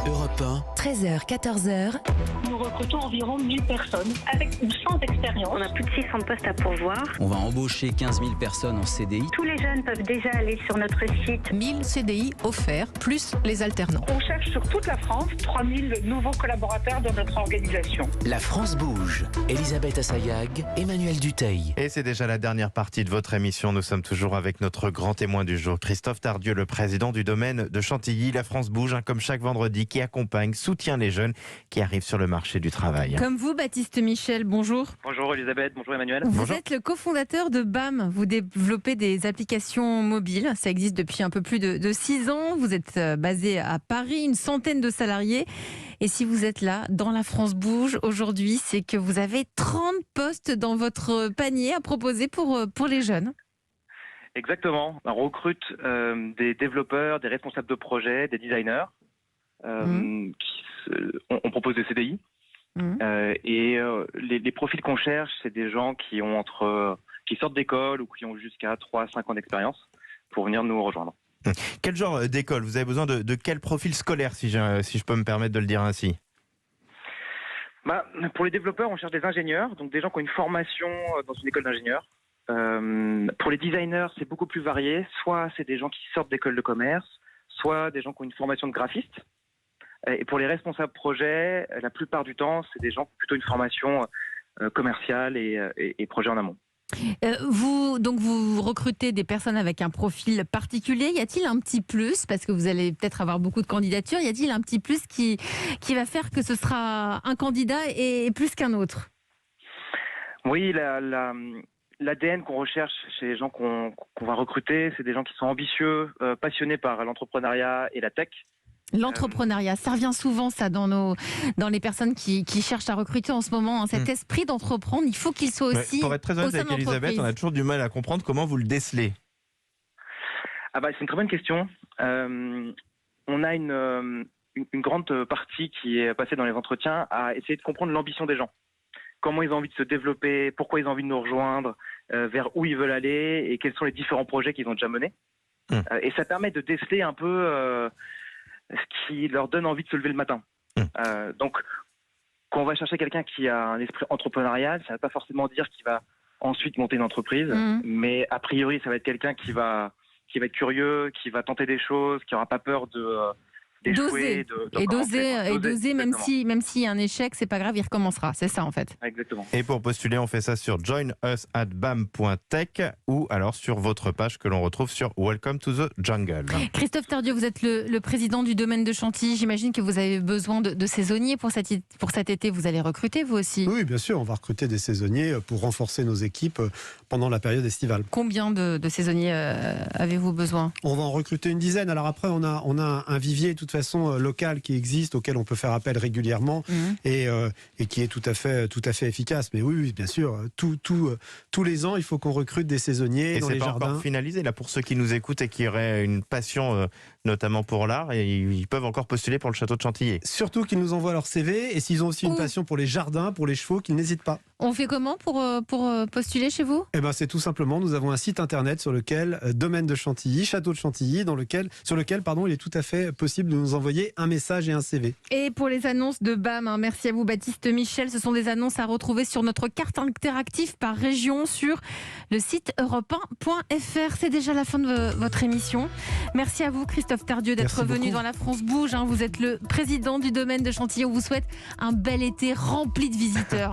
Europe 1, 13h, 14h. Nous recrutons environ 1000 personnes avec ou sans expérience. On a plus de 600 postes à pourvoir. on va embaucher 15 000 personnes en CDI. Tous les jeunes peuvent déjà aller sur notre site. 1000 CDI offerts, plus les alternants. On cherche sur toute la France 3000 nouveaux collaborateurs dans notre organisation. La France bouge. Elisabeth Assayag, Emmanuel Dutheil. Et c'est déjà la dernière partie de votre émission. Nous sommes toujours avec notre grand témoin du jour, Christophe Tardieu, le président du domaine de Chantilly. La France bouge, comme chaque vendredi, qui accompagne, soutient les jeunes qui arrivent sur le marché du travail. Comme vous, Baptiste Michel, bonjour. Bonjour Elisabeth, bonjour Emmanuel. Vous Bonjour. êtes le cofondateur de BAM. Vous développez des applications mobiles. Ça existe depuis un peu plus de 6 ans. Vous êtes basé à Paris, une centaine de salariés. Et si vous êtes là, dans la France bouge, aujourd'hui, c'est que vous avez 30 postes dans votre panier à proposer pour les jeunes. Exactement, on recrute des développeurs, des responsables de projet, des designers. On propose des CDI. Les profils qu'on cherche, c'est des gens qui sortent d'école ou qui ont jusqu'à 3-5 ans d'expérience pour venir nous rejoindre. Quel genre d'école? Vous avez besoin de quel profil scolaire, si je peux me permettre de le dire ainsi? Pour les développeurs, on cherche des ingénieurs, donc des gens qui ont une formation dans une école d'ingénieurs. Pour les designers, c'est beaucoup plus varié. Soit c'est des gens qui sortent d'école de commerce, soit des gens qui ont une formation de graphiste. Et pour les responsables projet, la plupart du temps, c'est des gens qui ont plutôt une formation commerciale et projet en amont. Vous recrutez des personnes avec un profil particulier. Y a-t-il un petit plus, parce que vous allez peut-être avoir beaucoup de candidatures, y a-t-il un petit plus qui va faire que ce sera un candidat et plus qu'un autre? Oui, l'ADN qu'on recherche chez les gens qu'on va recruter, c'est des gens qui sont ambitieux, passionnés par l'entrepreneuriat et la tech. L'entrepreneuriat, ça revient souvent ça dans les personnes qui cherchent à recruter en ce moment. Cet esprit d'entreprendre, il faut qu'il soit aussi Pour être très honnête au sein avec Elisabeth, d'entreprise. on a toujours du mal à comprendre comment vous le décelez. C'est une très bonne question. On a une grande partie qui est passée dans les entretiens à essayer de comprendre l'ambition des gens. Comment ils ont envie de se développer, pourquoi ils ont envie de nous rejoindre, vers où ils veulent aller et quels sont les différents projets qu'ils ont déjà menés. Et ça permet de déceler un peu ce qui leur donne envie de se lever le matin. Donc, quand on va chercher quelqu'un qui a un esprit entrepreneurial, ça ne veut pas forcément dire qu'il va ensuite monter une entreprise, mais a priori, ça va être quelqu'un qui va être curieux, qui va tenter des choses, qui n'aura pas peur d'échouer. D'oser, même s'il y a un échec, c'est pas grave, il recommencera. C'est ça en fait. Exactement. Et pour postuler, on fait ça sur joinus@bam.tech ou alors sur votre page que l'on retrouve sur Welcome to the Jungle. Christophe Tardieu, vous êtes le président du domaine de Chantilly. J'imagine que vous avez besoin de saisonniers pour cet été. Vous allez recruter vous aussi? Oui, bien sûr, on va recruter des saisonniers pour renforcer nos équipes pendant la période estivale. Combien de saisonniers avez-vous besoin? On va en recruter une dizaine. Alors après, on a un vivier de toute façon local qui existe, auquel on peut faire appel régulièrement et qui est tout à fait efficace. Mais oui, bien sûr, tous les ans, il faut qu'on recrute des saisonniers Et dans c'est les pas jardins. encore finalisé là pour ceux qui nous écoutent et qui auraient une passion notamment pour l'art, et ils peuvent encore postuler pour le château de Chantilly. Surtout qu'ils nous envoient leur CV et s'ils ont aussi une passion pour les jardins, pour les chevaux, qu'ils n'hésitent pas. On fait comment pour postuler chez vous? C'est tout simplement, nous avons un site internet sur lequel, domaine de Chantilly, château de Chantilly, sur lequel il est tout à fait possible de nous envoyer un message et un CV. Et pour les annonces de BAM, merci à vous Baptiste Michel, ce sont des annonces à retrouver sur notre carte interactive par région sur le site europe1.fr. C'est déjà la fin de votre émission. Merci à vous Christophe Tardieu d'être Merci venu beaucoup. dans La France bouge. Vous êtes le président du domaine de Chantilly. On vous souhaite un bel été rempli de visiteurs.